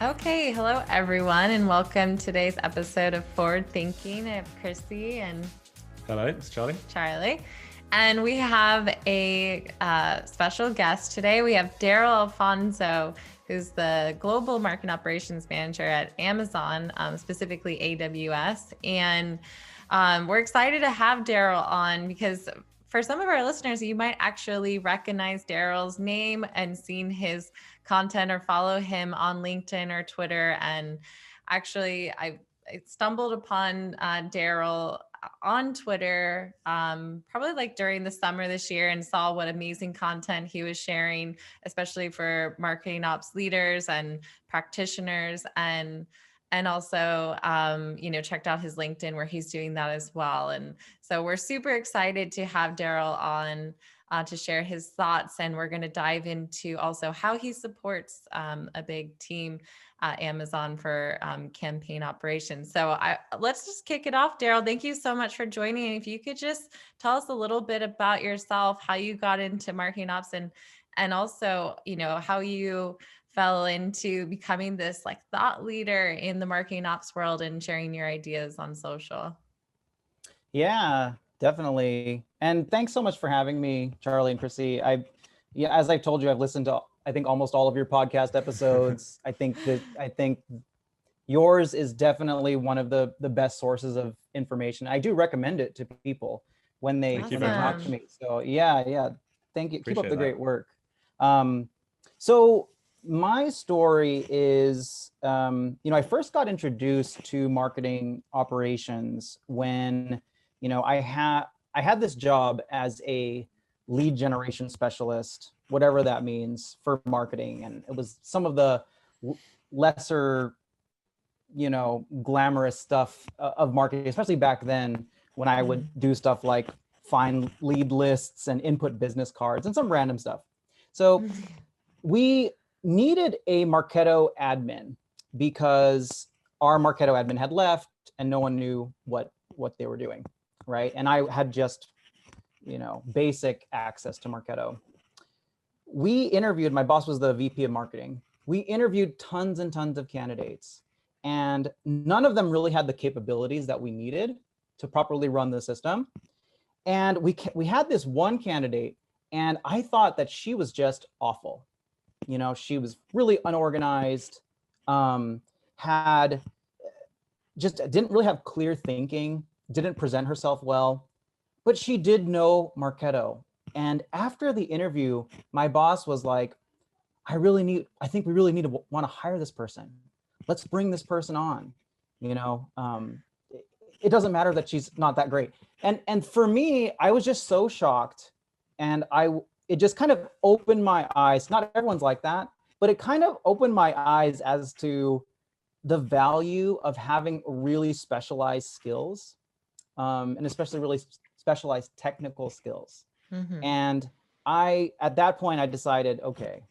Okay, hello everyone, and welcome to today's episode of Forward Thinking. I have Chrissy and Hello, it's Charlie. Charlie, and we have a special guest today. We have Darrell Alfonso, who's the Global Market Operations Manager at Amazon, specifically AWS, and we're excited to have Darrell on because for some of our listeners, you might actually recognize Darrell's name and seen his content or follow him on LinkedIn or Twitter. And actually, I stumbled upon Darrell on Twitter, probably like during the summer this year, and saw what amazing content he was sharing, especially for marketing ops leaders and practitioners, and also checked out his LinkedIn where he's doing that as well. And so we're super excited to have Darrell on to share his thoughts, and we're going to dive into also how he supports a big team at Amazon for campaign operations. So let's just kick it off. Darrell, thank you so much for joining. If you could just tell us a little bit about yourself, how you got into marketing ops, and also how you fell into becoming this like thought leader in the marketing ops world and sharing your ideas on social. Yeah, definitely. And thanks so much for having me, Charlie and Chrissy. As I've told you, I've listened to, I think, almost all of your podcast episodes. I think yours is definitely one of the best sources of information. I do recommend it to people when they talk to me. So yeah. Thank you. Keep up the great work. So my story is, I first got introduced to marketing operations when, I had this job as a lead generation specialist, whatever that means, for marketing. And it was some of the lesser, glamorous stuff of marketing, especially back then when I would do stuff like find lead lists and input business cards and some random stuff. So we needed a Marketo admin because our Marketo admin had left and no one knew what they were doing, right? And I had just, basic access to Marketo. We interviewed, my boss was the VP of marketing. We interviewed tons and tons of candidates, and none of them really had the capabilities that we needed to properly run the system. And we had this one candidate, and I thought that she was just awful. She was really unorganized, didn't really have clear thinking, didn't present herself well, but she did know Marketo. And after the interview, my boss was like, I think we really need to want to hire this person. Let's bring this person on. It doesn't matter that she's not that great. And for me, I was just so shocked, and it just kind of opened my eyes. Not everyone's like that, but it kind of opened my eyes as to the value of having really specialized skills, and especially really specialized technical skills. Mm-hmm. And at that point, I decided, okay,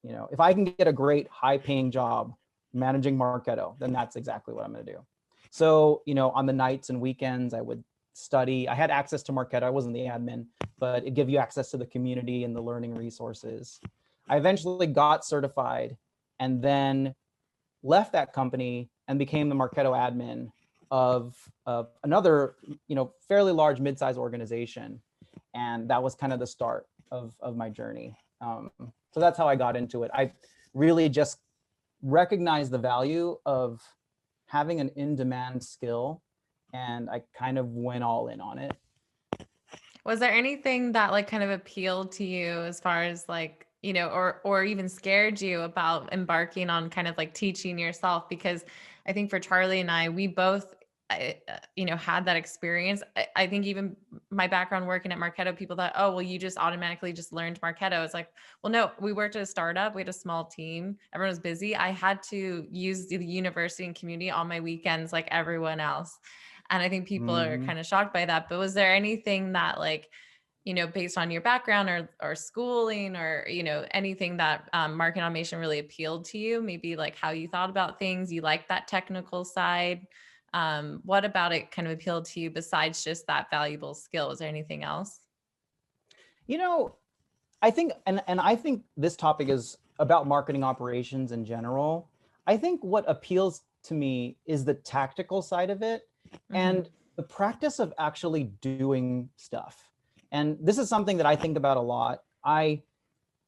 if I can get a great high-paying job managing Marketo, then that's exactly what I'm going to do. So, on the nights and weekends, I would study. I had access to Marketo. I wasn't the admin, but it gave you access to the community and the learning resources. I eventually got certified and then left that company and became the Marketo admin of another, fairly large mid-sized organization. And that was kind of the start of my journey. So that's how I got into it. I really just recognized the value of having an in-demand skill, and I kind of went all in on it. Was there anything that like kind of appealed to you as far as like, or even scared you about embarking on kind of like teaching yourself? Because I think for Charlie and I, we both, had that experience. I think even my background working at Marketo, people thought, oh, well, you just automatically just learned Marketo. It's like, well, no, we worked at a startup. We had a small team. Everyone was busy. I had to use the university and community on my weekends like everyone else. And I think people are kind of shocked by that. But was there anything that like, based on your background or schooling or, anything that marketing automation really appealed to you? Maybe like how you thought about things, you like that technical side. What about it kind of appealed to you besides just that valuable skill? Is there anything else? I think, and I think this topic is about marketing operations in general. I think what appeals to me is the tactical side of it and the practice of actually doing stuff. And this is something that I think about a lot. I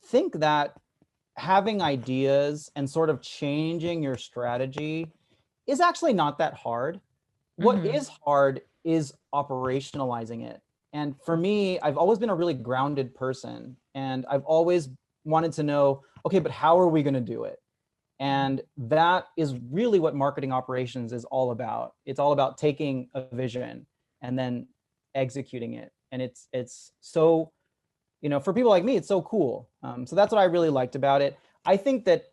think that having ideas and sort of changing your strategy is actually not that hard. What is hard is operationalizing it. And for me, I've always been a really grounded person, and I've always wanted to know, okay, but how are we going to do it? And that is really what marketing operations is all about. It's all about taking a vision and then executing it. And it's so, for people like me, it's so cool. So that's what I really liked about it. I think that,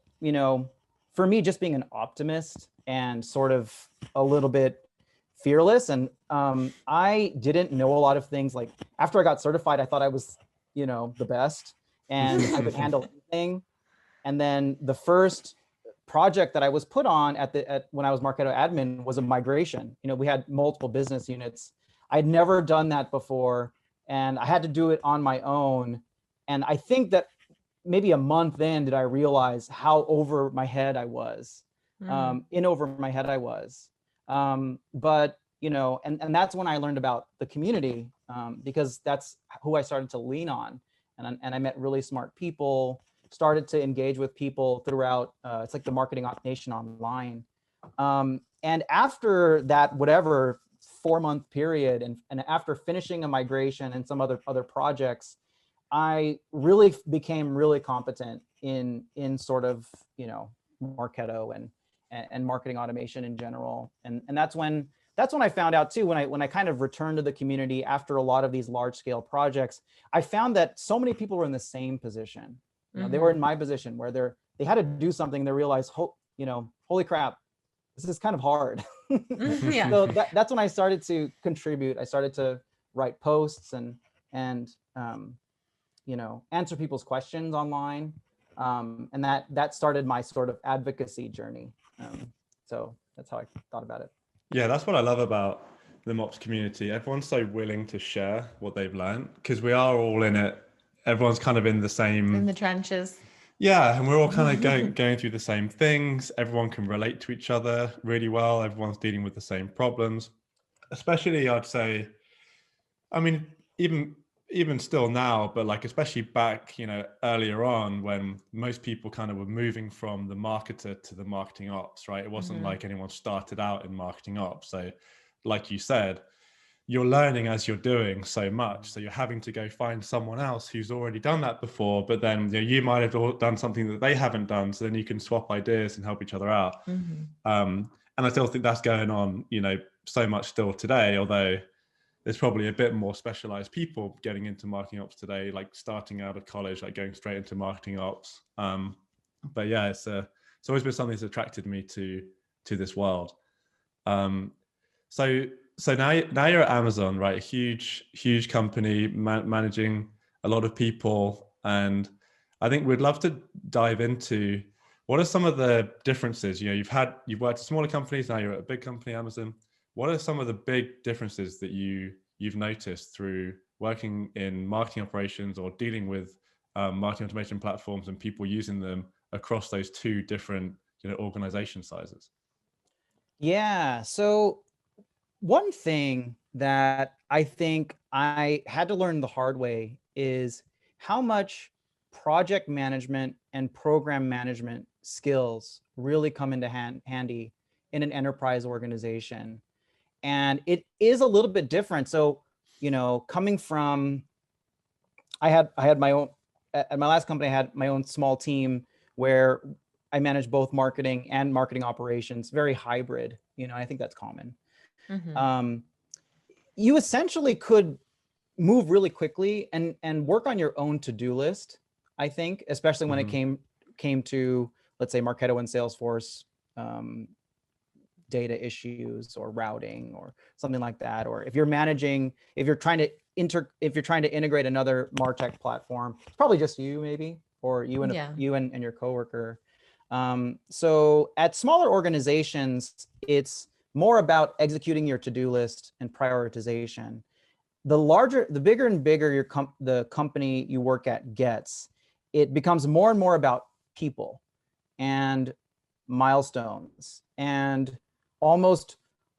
for me, just being an optimist and sort of a little bit fearless, and I didn't know a lot of things. Like after I got certified, I thought I was, the best and I could handle anything. And then the first project that I was put on when I was Marketo admin was a migration. We had multiple business units. I'd never done that before, and I had to do it on my own. And I think that maybe a month in did I realize how over my head I was, over my head I was. But, and that's when I learned about the community, because that's who I started to lean on. And I met really smart people, started to engage with people throughout, it's like the Marketing Nation online. And after that, whatever 4-month period, and after finishing a migration and some other projects, I really became really competent in sort of, Marketo and marketing automation in general. And that's when I found out too, when I kind of returned to the community after a lot of these large scale projects, I found that so many people were in the same position. They were in my position where they had to do something. They realized, holy crap, this is kind of hard. Yeah. So that's when I started to contribute. I started to write posts and answer people's questions online. And that started my sort of advocacy journey. So that's how I thought about it. Yeah, that's what I love about the MOPS community. Everyone's so willing to share what they've learned because we are all in it. Everyone's kind of in the trenches. Yeah, and we're all kind of going through the same things. Everyone can relate to each other really well. Everyone's dealing with the same problems. Especially, I'd say, I mean, even still now, but like especially back, earlier on when most people kind of were moving from the marketer to the marketing ops, right? It wasn't like anyone started out in marketing ops. So like you said, you're learning as you're doing so much. So you're having to go find someone else who's already done that before, but then you might have done something that they haven't done. So then you can swap ideas and help each other out. And I still think that's going on, so much still today, although there's probably a bit more specialized people getting into marketing ops today, like starting out of college, like going straight into marketing ops. But yeah, it's always been something that's attracted me to this world. So now you're at Amazon, right? A huge company managing a lot of people. And I think we'd love to dive into what are some of the differences. You've worked at smaller companies, now you're at a big company, Amazon. What are some of the big differences that you've noticed through working in marketing operations or dealing with marketing automation platforms and people using them across those two different organization sizes? Yeah, so one thing that I think I had to learn the hard way is how much project management and program management skills really come into handy in an enterprise organization. And it is a little bit different. So, coming from, I had my own, at my last company, I had my own small team where I managed both marketing and marketing operations, very hybrid, I think that's common. You essentially could move really quickly and work on your own to-do list, I think, especially when it came to, let's say, Marketo and Salesforce data issues or routing or something like that. Or if you're trying to integrate another MarTech platform, it's probably just you maybe, or you and your coworker. So at smaller organizations, it's more about executing your to-do list and prioritization. The bigger and bigger the company you work at gets, it becomes more and more about people. And milestones and almost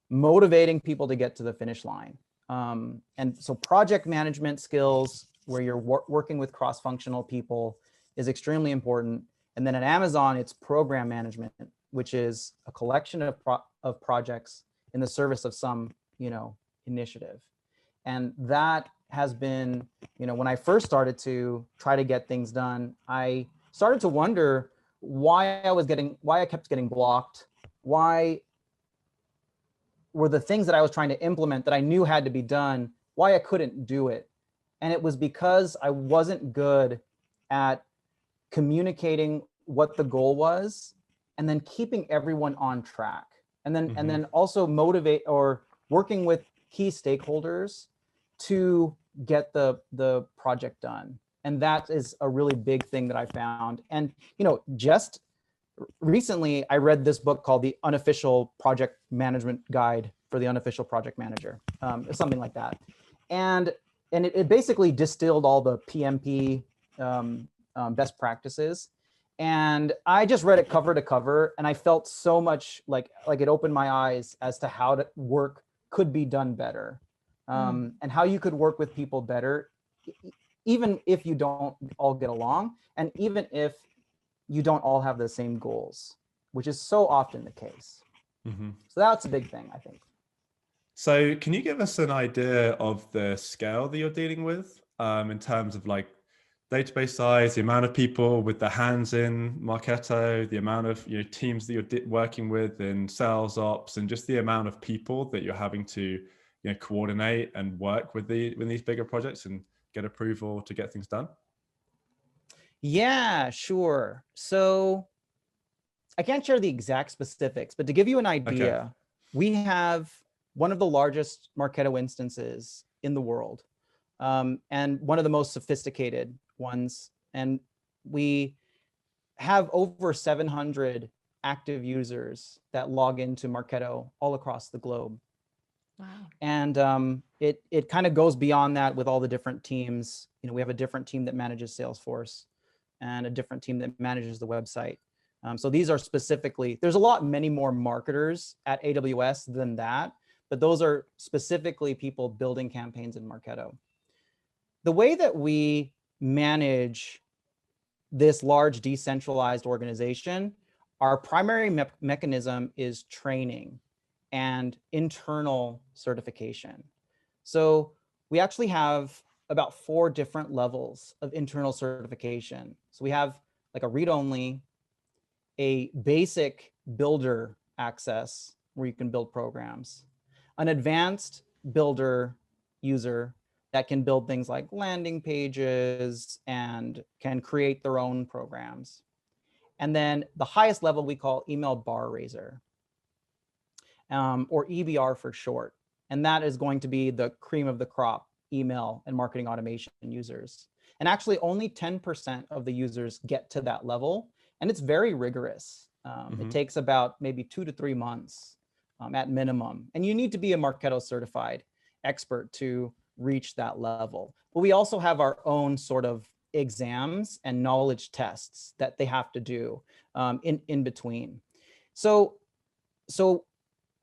motivating people to get to the finish line. And so project management skills, where you're working with cross-functional people, is extremely important. And then at Amazon, it's program management, which is a collection of projects in the service of some, initiative. And that has been, when I first started to try to get things done, I started to wonder why I kept getting blocked, why were the things that I was trying to implement that I knew had to be done, why I couldn't do it. And it was because I wasn't good at communicating what the goal was and then keeping everyone on track. And then also motivate or working with key stakeholders to get the project done. And that is a really big thing that I found. And, just recently I read this book called The Unofficial Project Management Guide for the Unofficial Project Manager, something like that. And it basically distilled all the PMP best practices. And I just read it cover to cover, and I felt so much like it opened my eyes as to how work could be done better, and how you could work with people better, even if you don't all get along, and even if you don't all have the same goals, which is so often the case. So that's a big thing, I think. So can you give us an idea of the scale that you're dealing with, in terms of like database size, the amount of people with their hands in Marketo, the amount of teams that you're working with in sales ops, and just the amount of people that you're having to coordinate and work with these bigger projects and get approval to get things done? Yeah, sure. So I can't share the exact specifics, but to give you an idea, we have one of the largest Marketo instances in the world, and one of the most sophisticated ones. And we have over 700 active users that log into Marketo all across the globe. Wow. And it kind of goes beyond that with all the different teams. We have a different team that manages Salesforce and a different team that manages the website. So these are specifically, there's many more marketers at AWS than that, but those are specifically people building campaigns in Marketo. The way that we manage this large decentralized organization, our primary mechanism is training and internal certification. So we actually have about 4 different levels of internal certification. So we have like a read-only, a basic builder access where you can build programs, an advanced builder user that can build things like landing pages and can create their own programs. And then the highest level we call email bar raiser, or EBR for short. And that is going to be the cream of the crop email and marketing automation users. And actually only 10% of the users get to that level. And it's very rigorous. It takes about maybe 2 to 3 months at minimum. And you need to be a Marketo certified expert to reach that level. But we also have our own sort of exams and knowledge tests that they have to do in between. So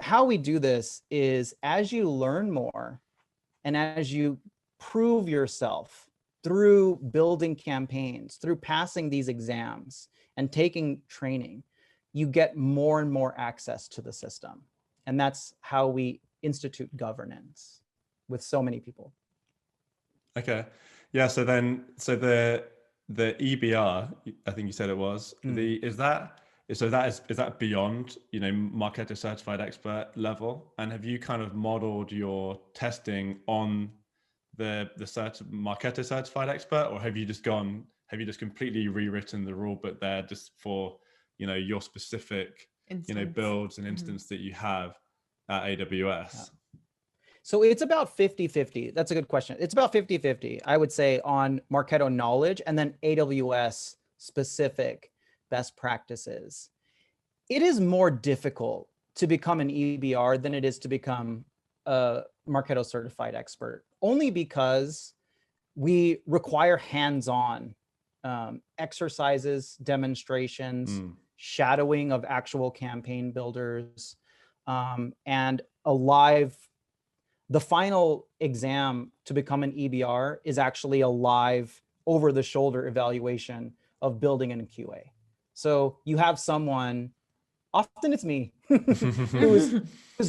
how we do this is, as you learn more and as you prove yourself through building campaigns, through passing these exams and taking training, you get more and more access to the system. And that's how we institute governance with so many people. Okay. Yeah. So the EBR, I think you said it was, is that beyond, Marketo certified expert level? And have you kind of modeled your testing on the Marketo certified expert, or have you just completely rewritten the rule book there just for, your specific, builds and instance that you have at AWS? Yeah. So it's about 50-50. That's a good question. It's about 50-50, I would say, on Marketo knowledge and then AWS specific best practices. It is more difficult to become an EBR than it is to become a Marketo certified expert, only because we require hands-on exercises, demonstrations, shadowing of actual campaign builders, and the final exam to become an EBR is actually a live over-the-shoulder evaluation of building in QA. So you have someone, often it's me, who's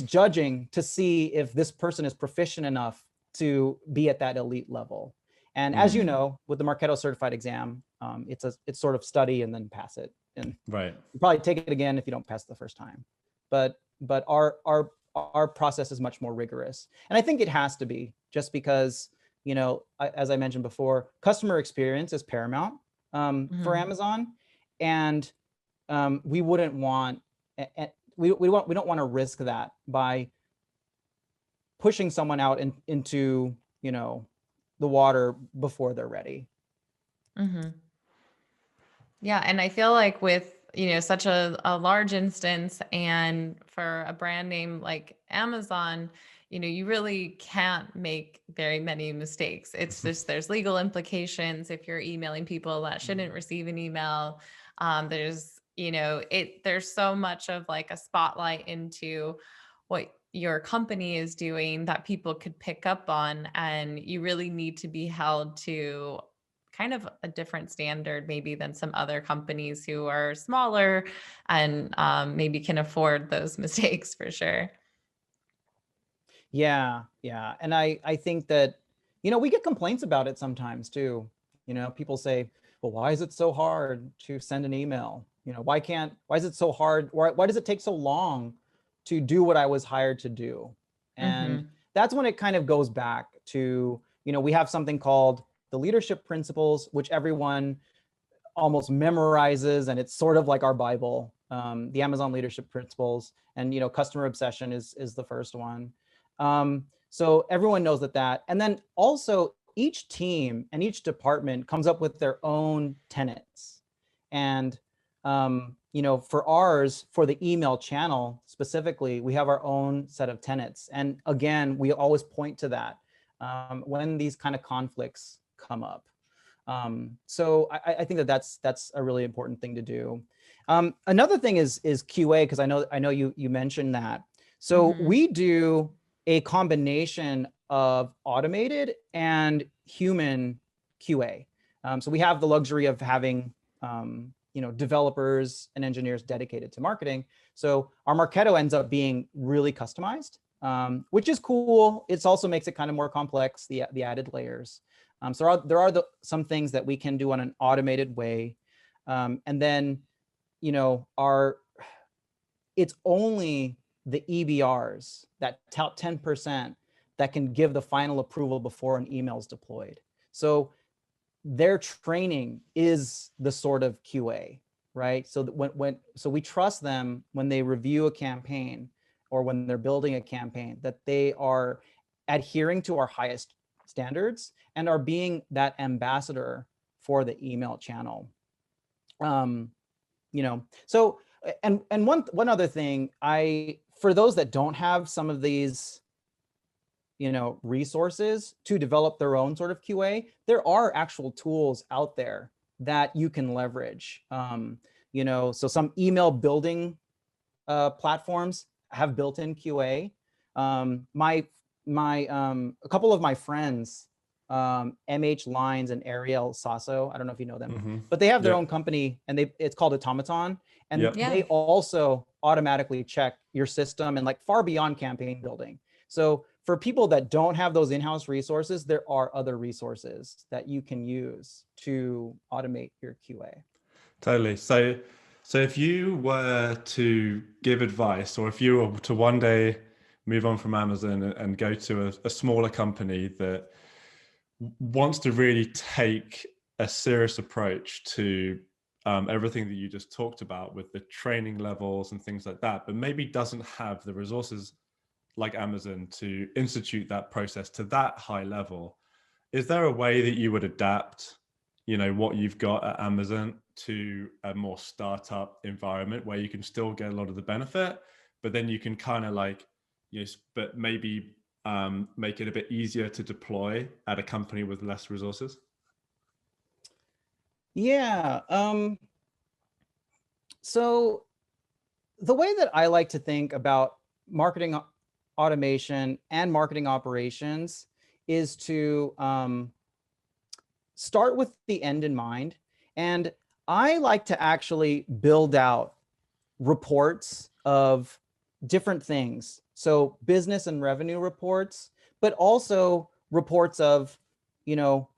judging to see if this person is proficient enough to be at that elite level. And as you know, with the Marketo certified exam, it's sort of study and then pass it. And right. you probably take it again if you don't pass the first time. But our process is much more rigorous. And I think it has to be, just because, you know, as I mentioned before, customer experience is paramount for Amazon. And we wouldn't want, we don't want to risk that by pushing someone out into, you know, the water before they're ready. Yeah. And I feel like with, you know, such a large instance, and for a brand name like Amazon, you know, you really can't make very many mistakes. It's just, there's legal implications if you're emailing people that shouldn't receive an email. There's, you know, there's so much of like a spotlight into what your company is doing that people could pick up on, and you really need to be held to kind of a different standard maybe than some other companies who are smaller and maybe can afford those mistakes for sure. Yeah. And I think that, you know, we get complaints about it sometimes too. You know, people say, well, why is it so hard to send an email? You know, why is it so hard? Why does it take so long to do what I was hired to do? And that's when it kind of goes back to, you know, we have something called the leadership principles, which everyone almost memorizes, and it's sort of like our Bible, the Amazon leadership principles. And, you know, customer obsession is the first one. So everyone knows that. And then also each team and each department comes up with their own tenets. And, you know, for the email channel specifically, we have our own set of tenets. And again, we always point to that when these kind of conflicts come up. So I think that's a really important thing to do. Another thing is QA, because I know you mentioned that. So we do a combination of automated and human QA. So we have the luxury of having you know, developers and engineers dedicated to marketing. So our Marketo ends up being really customized, which is cool. It also makes it kind of more complex, the added layers. So there are some things that we can do on an automated way. And then, you know, it's only the EBRs, that top 10%, that can give the final approval before an email is deployed. So their training is the sort of QA, right? So that so we trust them when they review a campaign or when they're building a campaign, that they are adhering to our highest standards and are being that ambassador for the email channel. You know, so, and one other thing, for those that don't have some of these, you know, resources to develop their own sort of QA, there are actual tools out there that you can leverage. You know, so some email building platforms have built-in QA. A couple of my friends, MH Lines and Ariel Sasso, I don't know if you know them, but they have their own company, and it's called Automaton, and they also automatically check your system and like far beyond campaign building. So for people that don't have those in-house resources, there are other resources that you can use to automate your QA. Totally. So if you were to give advice, or if you were to one day move on from Amazon and go to a smaller company that wants to really take a serious approach to everything that you just talked about with the training levels and things like that, but maybe doesn't have the resources like Amazon to institute that process to that high level, is there a way that you would adapt, you know, what you've got at Amazon to a more startup environment where you can still get a lot of the benefit, but then you can kind of like, yes, but maybe make it a bit easier to deploy at a company with less resources? Yeah. So the way that I like to think about marketing automation and marketing operations is to start with the end in mind. And I like to actually build out reports of different things. So business and revenue reports, but also reports of, you know,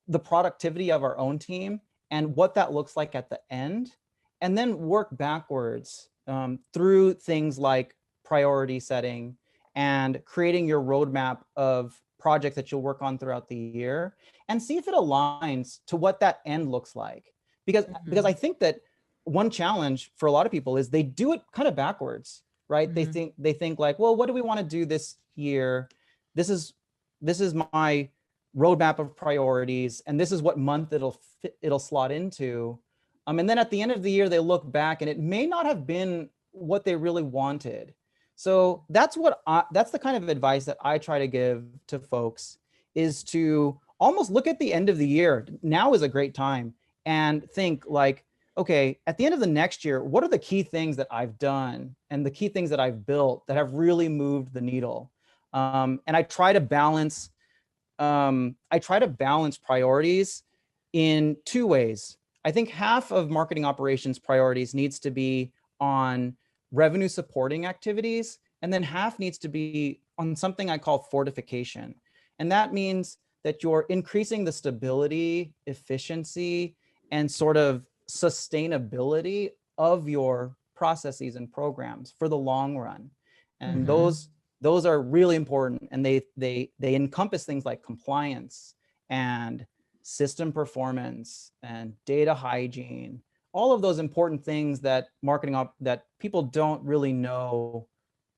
the productivity of our own team and what that looks like at the end, and then work backwards through things like priority setting and creating your roadmap of projects that you'll work on throughout the year, and see if it aligns to what that end looks like. Because I think that one challenge for a lot of people is they do it kind of backwards, right? They think like, well, what do we want to do this year? This is my roadmap of priorities, and this is what month it'll slot into. And then at the end of the year, they look back and it may not have been what they really wanted. So that's the kind of advice that I try to give to folks, is to almost look at the end of the year. Now is a great time, and think like, okay, at the end of the next year, what are the key things that I've done and the key things that I've built that have really moved the needle? And I try to balance priorities in two ways. I think half of marketing operations priorities needs to be on revenue supporting activities, and then half needs to be on something I call fortification. And that means that you're increasing the stability, efficiency, and sort of sustainability of your processes and programs for the long run. And those are really important, and they encompass things like compliance and system performance and data hygiene, all of those important things that that people don't really know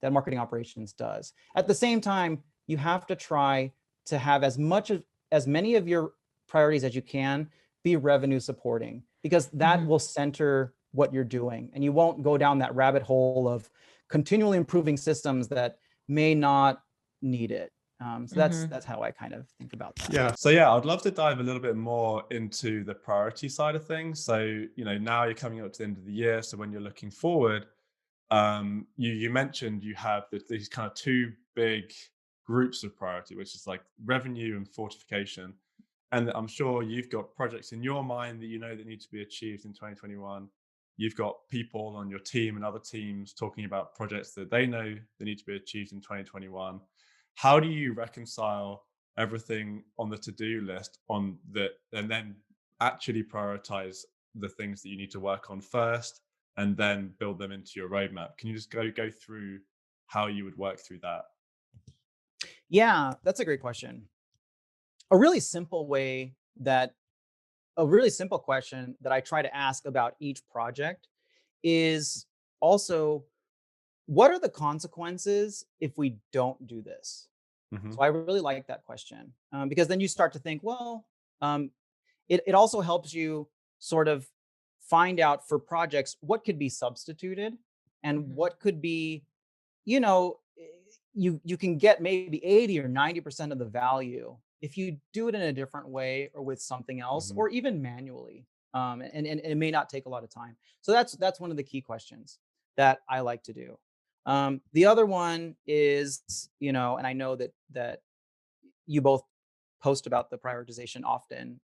that marketing operations does. At the same time, you have to try to have as many of your priorities as you can be revenue supporting, because that will center what you're doing, and you won't go down that rabbit hole of continually improving systems that may not need it. So that's how I kind of think about that. Yeah. So yeah, I'd love to dive a little bit more into the priority side of things. So, you know, now you're coming up to the end of the year. So when you're looking forward, you mentioned you have these kind of two big groups of priority, which is like revenue and fortification. And I'm sure you've got projects in your mind that you know that need to be achieved in 2021. You've got people on your team and other teams talking about projects that they know that need to be achieved in 2021. How do you reconcile everything on the to-do list on that, and then actually prioritize the things that you need to work on first, and then build them into your roadmap? Can you just go through how you would work through that? Yeah, that's a great question. A really simple question that I try to ask about each project is also, what are the consequences if we don't do this? So I really like that question, because then you start to think, well, it also helps you sort of find out for projects what could be substituted and what could be, you know, you can get maybe 80 or 90% of the value if you do it in a different way or with something else, or even manually. And it may not take a lot of time. So that's one of the key questions that I like to do. The other one is, you know, and I know that you both post about the prioritization often,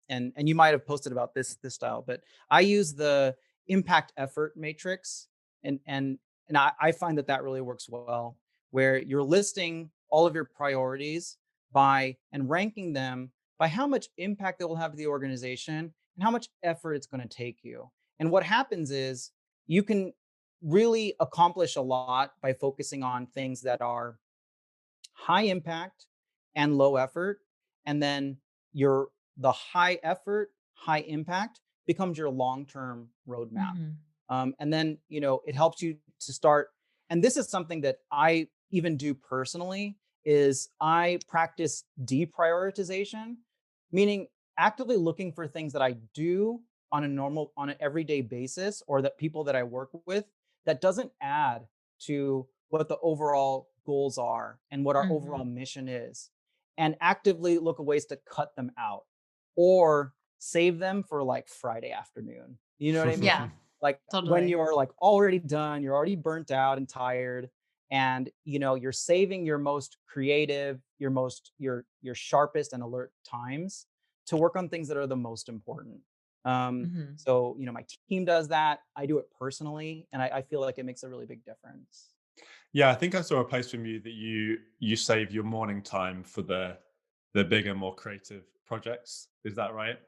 and you might have posted about this style, but I use the impact effort matrix, and I find that really works well, where you're listing all of your priorities and ranking them by how much impact it will have to the organization and how much effort it's going to take you. And what happens is you can really accomplish a lot by focusing on things that are high impact and low effort, and then the high effort, high impact becomes your long-term roadmap. And then, you know, it helps you to start. And this is something that I even do personally, is I practice deprioritization, meaning actively looking for things that I do on an everyday basis, or that people that I work with, that doesn't add to what the overall goals are and what our overall mission is, and actively look at ways to cut them out or save them for like Friday afternoon. You know what I mean? Yeah. Like when Totally. you're like already done, you're already burnt out and tired, and you're saving your most creative, your sharpest and alert times to work on things that are the most important. Mhm. So my team does that. I do it personally, and I feel like it makes a really big difference. Yeah, I think I saw a post from you that you save your morning time for the bigger, more creative projects. Is that right?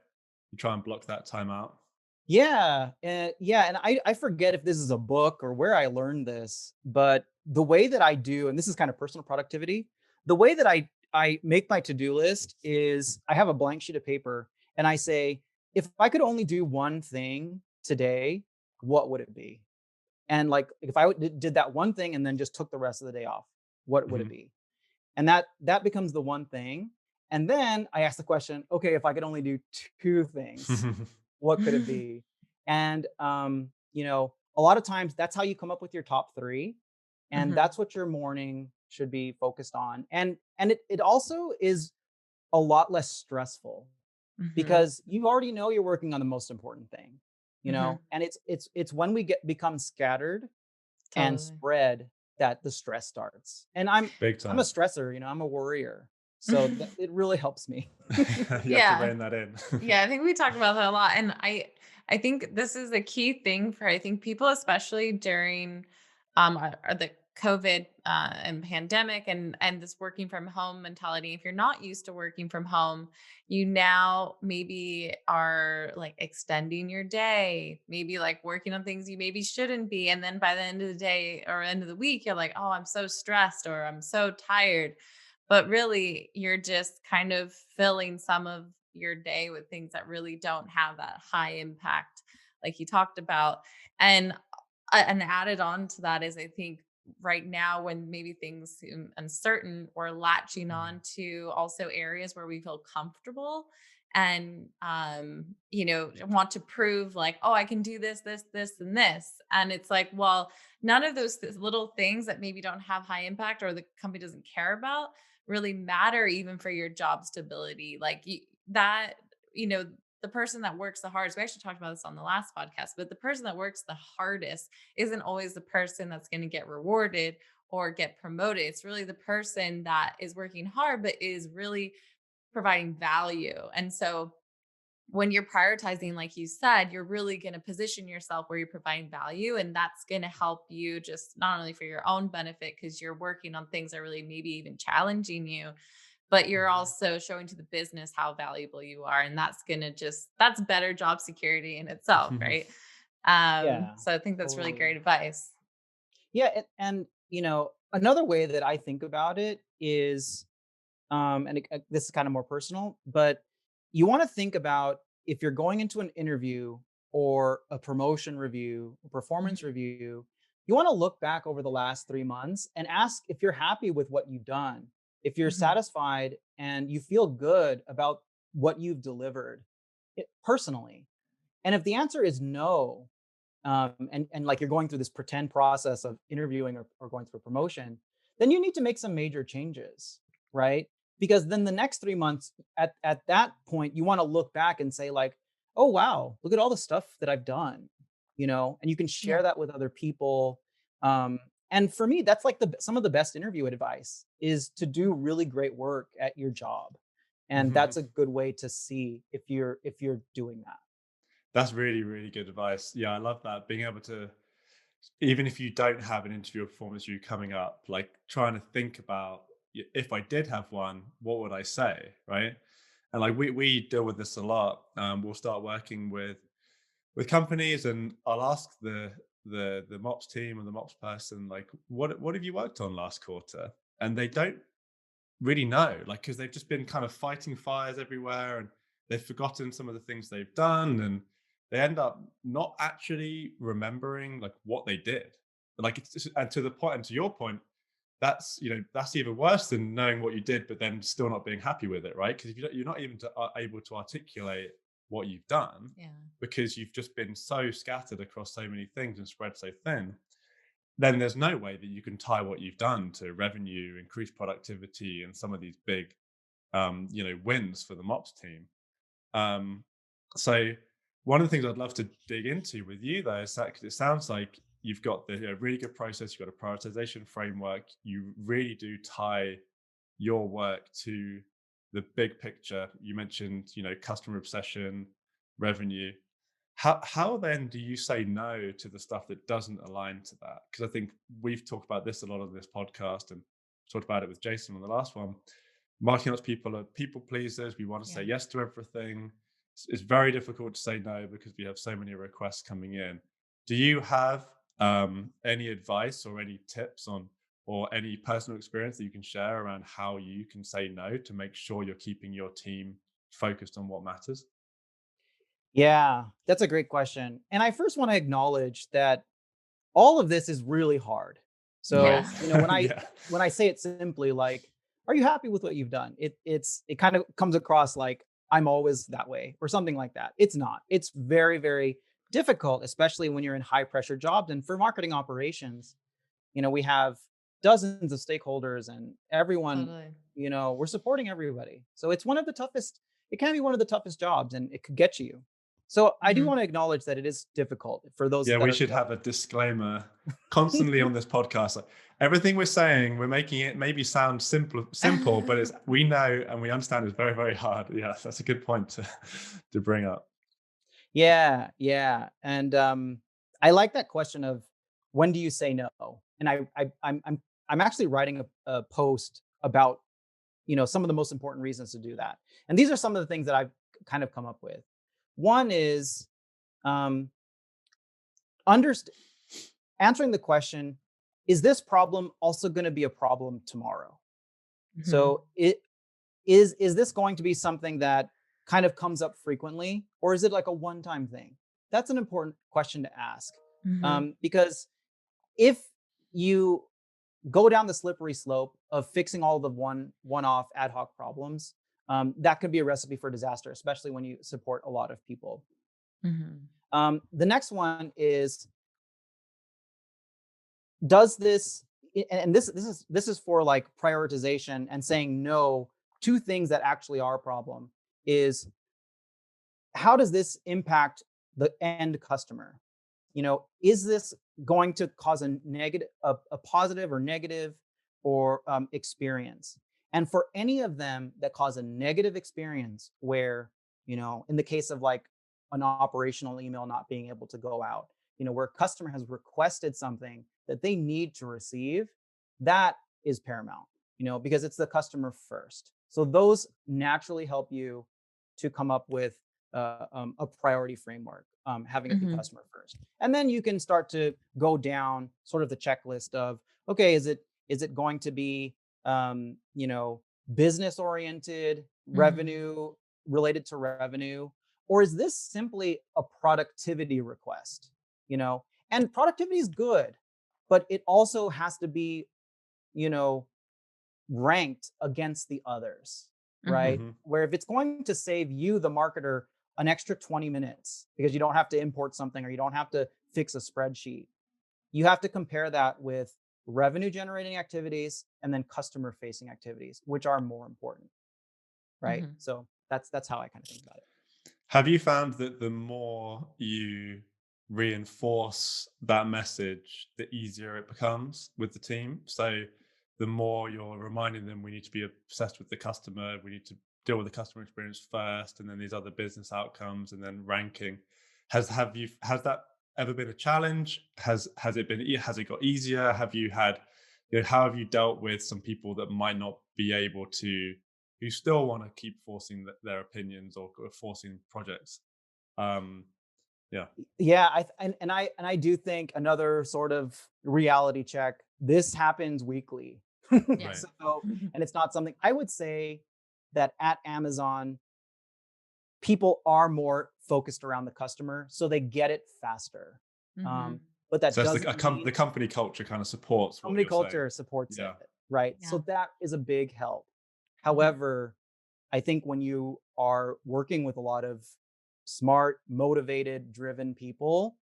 You try and block that time out. Yeah, and I forget if this is a book or where I learned this, but the way that I do, and this is kind of personal productivity, the way that I make my to-do list is I have a blank sheet of paper and I say, if I could only do one thing today, what would it be? And like if I did that one thing and then just took the rest of the day off, what would it Mhm. be? And that becomes the one thing. And then I ask the question, okay, if I could only do two things, what could it be? And a lot of times that's how you come up with your top three. And Mhm. that's what your morning should be focused on. And it also is a lot less stressful Mhm. because you already know you're working on the most important thing, Mhm. and it's when we become scattered and Totally. spread that the stress starts. And I'm Big a time. stressor, I'm a worrier. So it really helps me. You have to Yeah. rein that in. Yeah, I think we talk about that a lot. And I think this is a key thing for I think people, especially during the COVID and pandemic and this working from home mentality. If you're not used to working from home, you now maybe are like extending your day, maybe like working on things you maybe shouldn't be. And then by the end of the day or end of the week, you're like, oh, I'm so stressed or I'm so tired. But really, you're just kind of filling some of your day with things that really don't have that high impact, like you talked about. And added on to that is I think right now when maybe things seem uncertain, we're latching Mhm. on to also areas where we feel comfortable and want to prove like, oh, I can do this and this. And it's like, well, none of those little things that maybe don't have high impact or the company doesn't care about really matter even for your job stability. Like you know the person that works the hardest, we actually talked about this on the last podcast, but the person that works the hardest isn't always the person that's going to get rewarded or get promoted. It's really the person that is working hard, but is really providing value. And so when you're prioritizing, like you said, you're really going to position yourself where you're providing value. And that's going to help you just not only for your own benefit, because you're working on things that really maybe even challenging you, but you're Mhm. also showing to the business how valuable you are. And that's going to that's better job security in itself. Right. Yeah, So I think that's really totally. great advice. Yeah, and another way that I think about it is, this is kind of more personal, but you want to think about if you're going into an interview or a promotion review, a performance Mhm. review, you want to look back over the last 3 months and ask if you're happy with what you've done, if you're Mhm. satisfied and you feel good about what you've delivered personally. And if the answer is no, and like you're going through this pretend process of interviewing or going through a promotion, then you need to make some major changes, right? Because then the next 3 months, at that point, you want to look back and say like, oh wow, look at all the stuff that I've done, and you can Yeah. share that with other people. And for me, that's like some of the best interview advice is to do really great work at your job, and Mhm. that's a good way to see if you're doing that. That's really, really good advice. Yeah, I love that. Being able to, even if you don't have an interview or performance review coming up, like trying to think about if I did have one, what would I say, right? And like we deal with this a lot. We'll start working with companies, and I'll ask the MOPS team or the MOPS person, like, what have you worked on last quarter? And they don't really know, like, because they've just been kind of fighting fires everywhere, and they've forgotten some of the things they've done, and they end up not actually remembering like what they did. Like and to the point, and to your point, that's that's even worse than knowing what you did but then still not being happy with it, right? Because if you're not even able to articulate what you've done Yeah. because you've just been so scattered across so many things and spread so thin, then there's no way that you can tie what you've done to revenue, increased productivity, and some of these big wins for the MOPS team. Um, so One of the things I'd love to dig into with you, though, is that because it sounds like you've got the really good process, you've got a prioritization framework, you really do tie your work to the big picture. You mentioned, customer obsession, revenue. How then do you say no to the stuff that doesn't align to that? Because I think we've talked about this a lot on this podcast and talked about it with Jason on the last one. Marketing ops people are people pleasers. We want to say yes to everything. It's very difficult to say no because we have so many requests coming in. Do you have any advice or any tips on or any personal experience that you can share around how you can say no to make sure you're keeping your team focused on what matters? Yeah, that's a great question. And I first want to acknowledge that all of this is really hard. So, Yeah. when I Yeah. when I say it simply, like, are you happy with what you've done? It kind of comes across like I'm always that way or something like that. It's not. It's very, very difficult, especially when you're in high pressure jobs. And for marketing operations, we have dozens of stakeholders and everyone, Totally. we're supporting everybody. So it's one of the toughest, it can be one of the toughest jobs and it could get you. So I do Mhm. want to acknowledge that it is difficult for those Yeah, that we are should have a disclaimer constantly on this podcast. Like, everything we're saying, we're making it maybe sound simple, but we know and we understand it's very, very hard. Yeah, that's a good point to bring up. Yeah, yeah. And I like that question of when do you say no? And I'm actually writing a post about, some of the most important reasons to do that. And these are some of the things that I've kind of come up with. One is um underst- answering the question, is this problem also going to be a problem tomorrow? Mhm. So is this going to be something that kind of comes up frequently, or is it like a one-time thing? That's an important question to ask, Mhm. because if you go down the slippery slope of fixing all the one-off ad hoc problems, that could be a recipe for disaster, especially when you support a lot of people. Mhm. The next one is, does this and this is for like prioritization and saying no to things that actually are a problem, is how does this impact the end customer? Is this going to cause a positive or negative or experience? And for any of them that cause a negative experience, where, in the case of like an operational email not being able to go out, where a customer has requested something that they need to receive, that is paramount, because it's the customer first. So those naturally help you to come up with a priority framework, having it be Mhm. customer first, and then you can start to go down sort of the checklist of, okay, is it going to be business oriented, Mhm. revenue related to revenue, or is this simply a productivity request? And productivity is good, but it also has to be, you know ranked against the others, right? Mhm. Mhm. Where if it's going to save you, the marketer, an extra 20 minutes because you don't have to import something or you don't have to fix a spreadsheet, you have to compare that with revenue generating activities and then customer facing activities, which are more important, right? Mhm. So that's how I kind of think about it. Have you found that the more you reinforce that message, the easier it becomes with the team? So the more you're reminding them we need to be obsessed with the customer, we need to deal with the customer experience first, and then these other business outcomes, and then ranking. Has that ever been a challenge? Has it got easier? Have you had, how have you dealt with some people that might not be able to, who still want to keep forcing their opinions or forcing projects? Um, yeah. Yeah, and I do think another sort of reality check. This happens weekly, Yeah. Right. so, Mhm. and it's not something I would say that at Amazon people are more focused around the customer, so they get it faster. Um, Mhm. but that So it's doesn't the mean company culture kind of supports what company you're saying. culture supports it, Yeah. right? Yeah. So that is a big help. Mhm. However, I think when you are working with a lot of smart, motivated, driven people,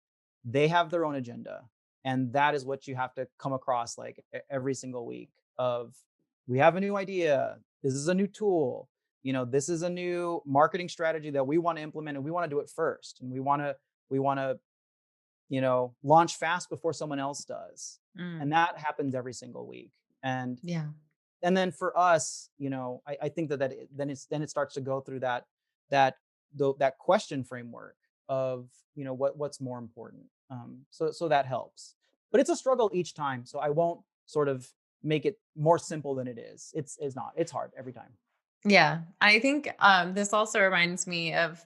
they have their own agenda. And that is what you have to come across like every single week of, we have a new idea. This is a new tool. this is a new marketing strategy that we want to implement, and we want to do it first, and we want to launch fast before someone else does. And that happens every single week. And Yeah. and then for us, I think then it starts to go through that question framework of what's more important. So that helps, but it's a struggle each time. So I won't sort of make it more simple than it is. It's not. It's hard every time. Yeah. I think this also reminds me of,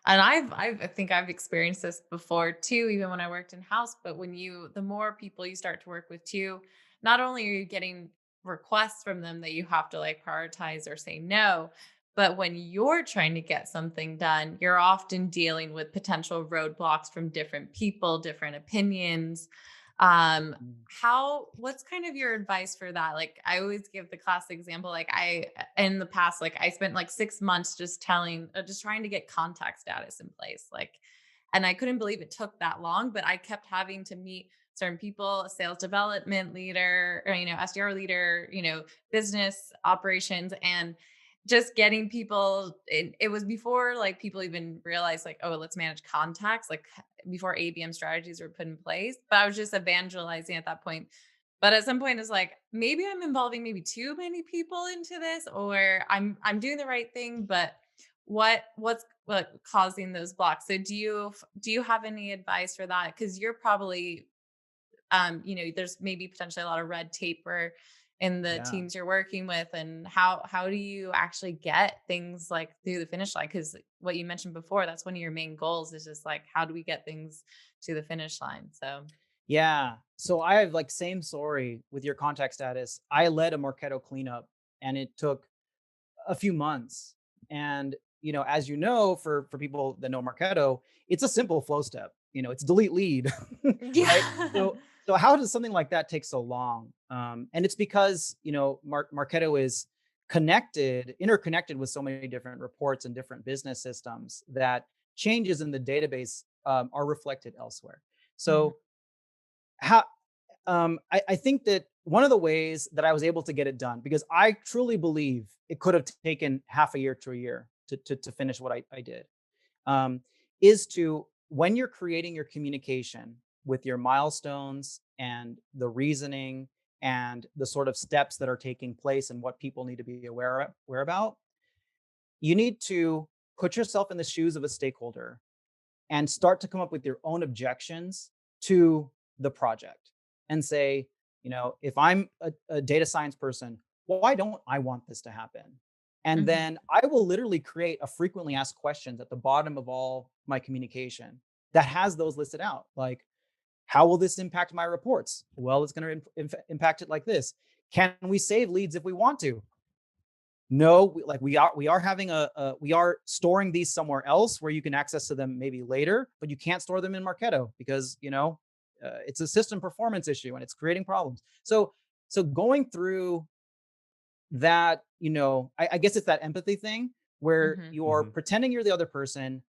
and I think I've experienced this before too, even when I worked in house, but the more people you start to work with too, not only are you getting requests from them that you have to like prioritize or say no, but when you're trying to get something done, you're often dealing with potential roadblocks from different people, different opinions. What's kind of your advice for that? Like I always give the classic example, like in the past, like I spent like 6 months just trying to get contact status in place. Like, and I couldn't believe it took that long, but I kept having to meet certain people, a sales development leader, or, SDR leader, business operations, and just getting people. It was before like people even realized like, oh, let's manage contacts, like before ABM strategies were put in place. But I was just evangelizing at that point. But at some point, it's like maybe I'm involving maybe too many people into this, or I'm doing the right thing, but what's causing those blocks? So do you have any advice for that? Because you're probably there's maybe potentially a lot of red tape in the teams you're working with, and how do you actually get things like through the finish line? Because what you mentioned before, that's one of your main goals, is just like, how do we get things to the finish line? So so I have like same story with your contact status. I led a Marketo cleanup, and it took a few months. And as for people that know Marketo, it's a simple flow step. It's delete lead. Right? yeah. So how does something like that take so long? And it's because Marketo is interconnected with so many different reports and different business systems that changes in the database are reflected elsewhere. So how I think that one of the ways that I was able to get it done, because I truly believe it could have taken half a year to a year to finish what I did, is to, when you're creating your communication with your milestones and the reasoning and the sort of steps that are taking place and what people need to be aware about, you need to put yourself in the shoes of a stakeholder and start to come up with your own objections to the project and say, if I'm a data science person, why don't I want this to happen? And then I will literally create a frequently asked questions at the bottom of all my communication that has those listed out. Like, how will this impact my reports? Well, it's going to impact it like this. Can we save leads if we want to? No, we are storing these somewhere else where you can access to them maybe later, but you can't store them in Marketo because it's a system performance issue and it's creating problems. So going through that, I guess it's that empathy thing where you're pretending you're the other person,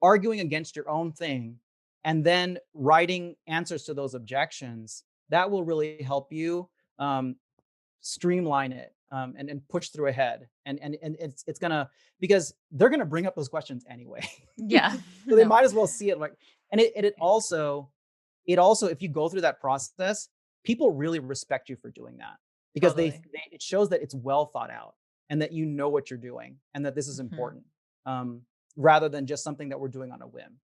arguing against your own thing, and then writing answers to those objections. That will really help you streamline it and push through ahead. And it's gonna, because they're gonna bring up those questions anyway. Yeah. So they might as well see it like, and it also, if you go through that process, people really respect you for doing that, because Totally. it shows that it's well thought out and that you know what you're doing and that this is important, rather than just something that we're doing on a whim.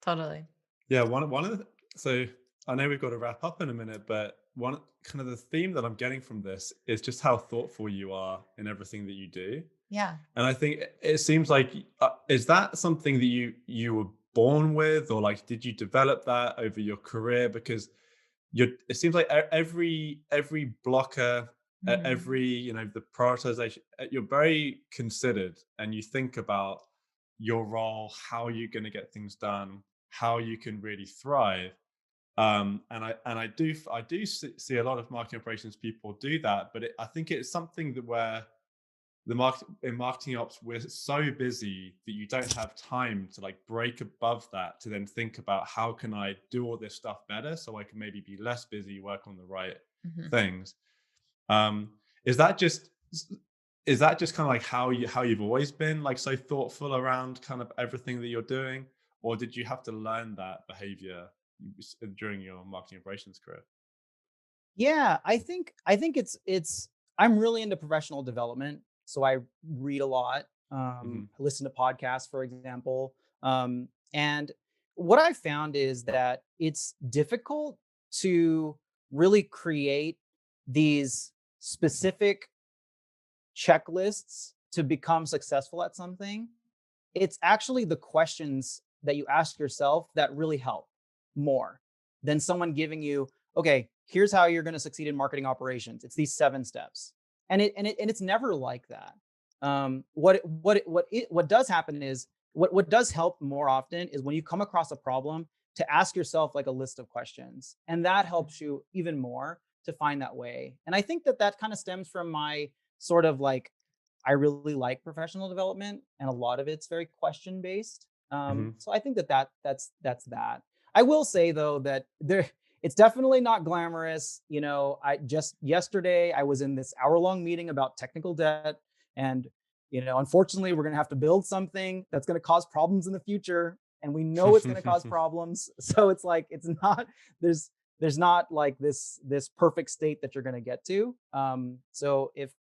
Totally. Yeah, one of the, so I know we've got to wrap up in a minute, but one kind of the theme that I'm getting from this is just how thoughtful you are in everything that you do. Yeah. And I think it seems like, is that something that you were born with, or like, did you develop that over your career? Because it seems like every blocker, every, the prioritization, you're very considered, and you think about your role, how you're going to get things done, how you can really thrive. And I do see a lot of marketing operations people do that, but I think it's something that where in marketing ops, we're so busy that you don't have time to like break above that to then think about, how can I do all this stuff better so I can maybe be less busy, work on the right things. Is that just is that just kind of like how you've always been like so thoughtful around kind of everything that you're doing, or did you have to learn that behavior during your marketing operations career? Yeah, I think it's I'm really into professional development, so I read a lot. Hmm. I listen to podcasts, for example. And what I found is that it's difficult to really create these specific checklists to become successful at something. It's actually the questions that you ask yourself that really help more than someone giving you, okay, here's how you're going to succeed in marketing operations. It's these 7 steps. And it's never like that. What does happen is what does help more often is when you come across a problem to ask yourself like a list of questions, and that helps you even more to find that way. And I think that that kind of stems from my sort of like, I really like professional development, and a lot of it's very question based. Hmm. So I think that that's that. I will say though that it's definitely not glamorous. You know, I just yesterday I was in this hour-long meeting about technical debt, and unfortunately, we're going to have to build something that's going to cause problems in the future, and we know it's going to cause problems. So it's like it's not there's not like this perfect state that you're going to get to. So if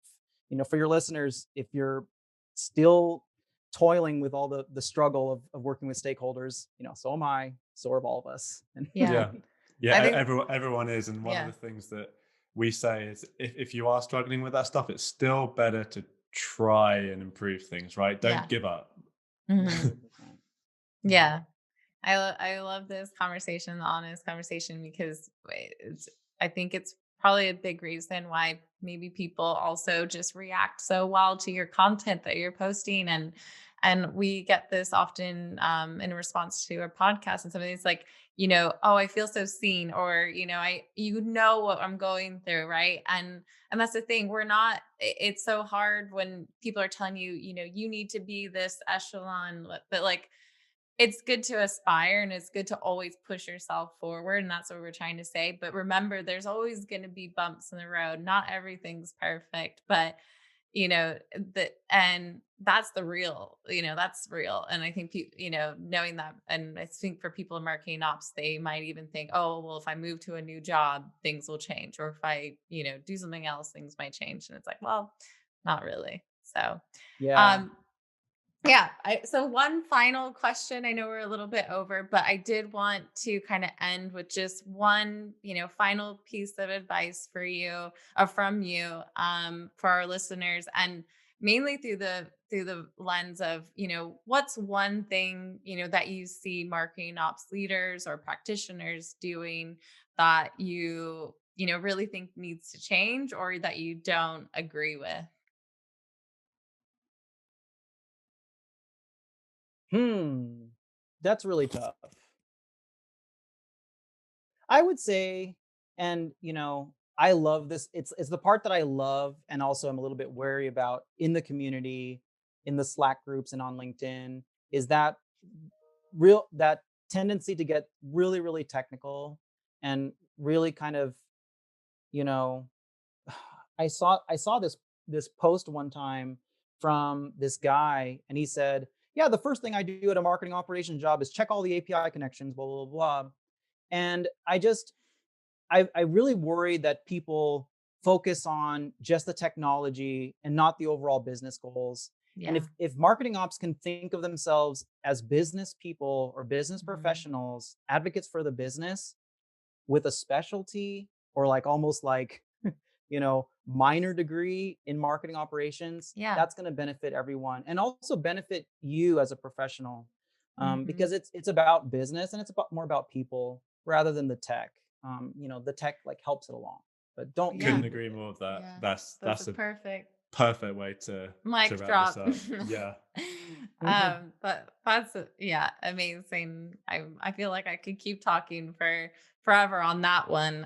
for your listeners, if you're still toiling with all the struggle of working with stakeholders, so am I, so are all of us. And Yeah. Yeah, I think, everyone is. And one of yeah. the things that we say is if you are struggling with that stuff, it's still better to try and improve things, right? Yeah. Don't give up. Mhm. 100%. Yeah. I love this conversation, the honest conversation, because I think it's probably a big reason why maybe people also just react so well to your content that you're posting, and we get this often in response to our podcast, and somebody's like, oh, I feel so seen, or I what I'm going through, right? And that's the thing, we're not. It's so hard when people are telling you, you need to be this echelon, but like, it's good to aspire, and it's good to always push yourself forward. And that's what we're trying to say. But remember, there's always going to be bumps in the road. Not everything's perfect, but and that's the real, that's real. And I think people, knowing that, and I think for people in marketing ops, they might even think, oh, well, if I move to a new job, things will change. Or if I, do something else, things might change. And it's like, well, not really. So, Yeah. um, yeah. So one final question. I know we're a little bit over, but I did want to kind of end with just one, final piece of advice for you, from you, for our listeners, and mainly through the lens of, what's one thing, that you see marketing ops leaders or practitioners doing that really think needs to change, or that you don't agree with. That's really tough. I would say, and I love this. It's the part that I love, and also I'm a little bit wary about in the community, in the Slack groups and on LinkedIn, is that tendency to get really, really technical and really kind of, you know, I saw this post one time from this guy, and he said, "Yeah, the first thing I do at a marketing operations job is check all the API connections, blah blah blah." And I really worry that people focus on just the technology and not the overall business goals. And Yeah. if marketing ops can think of themselves as business people or business Mhm. professionals, advocates for the business with a specialty, or like almost like minor degree in marketing operations, Yeah. that's going to benefit everyone and also benefit you as a professional, because Mhm. it's about business, and it's more about people rather than the tech. The tech like helps it along, but don't Yeah. Couldn't lead with agree it. more with that. Yeah. That's a That's a perfect perfect way to mic wrap this drop. up. Yeah. But that's yeah, amazing. I feel like I could keep talking for forever on that one.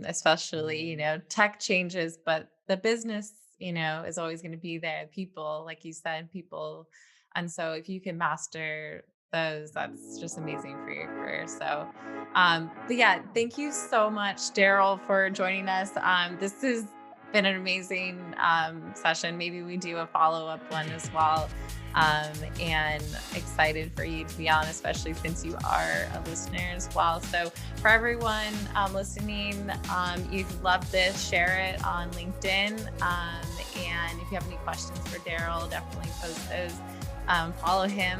Especially, tech changes, but the business, is always going to be there. People, like you said, people. And so if you can master those, that's just amazing for your career. So but yeah, thank you so much, Darrell, for joining us. This is been an amazing session. Maybe we do a follow-up one as well. And excited for you to be on, especially since you are a listener as well. So for everyone listening, if you love this, share it on LinkedIn. And if you have any questions for Darrell, definitely post those. Follow him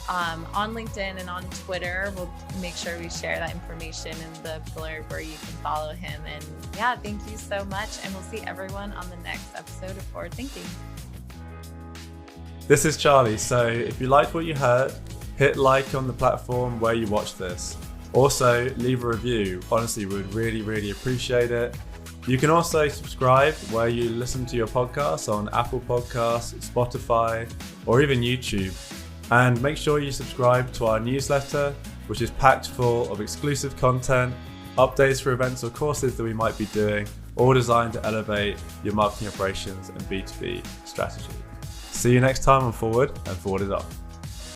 on LinkedIn and on Twitter. We'll make sure we share that information in the blurb where you can follow him. And yeah, thank you so much. And we'll see everyone on the next episode of Forward Thinking. This is Charlie. So if you liked what you heard, hit like on the platform where you watch this. Also, leave a review. Honestly, we would really, really appreciate it. You can also subscribe where you listen to your podcasts on Apple Podcasts, Spotify, or even YouTube. And make sure you subscribe to our newsletter, which is packed full of exclusive content, updates for events or courses that we might be doing, all designed to elevate your marketing operations and B2B strategy. See you next time on Forward, and Forward is up.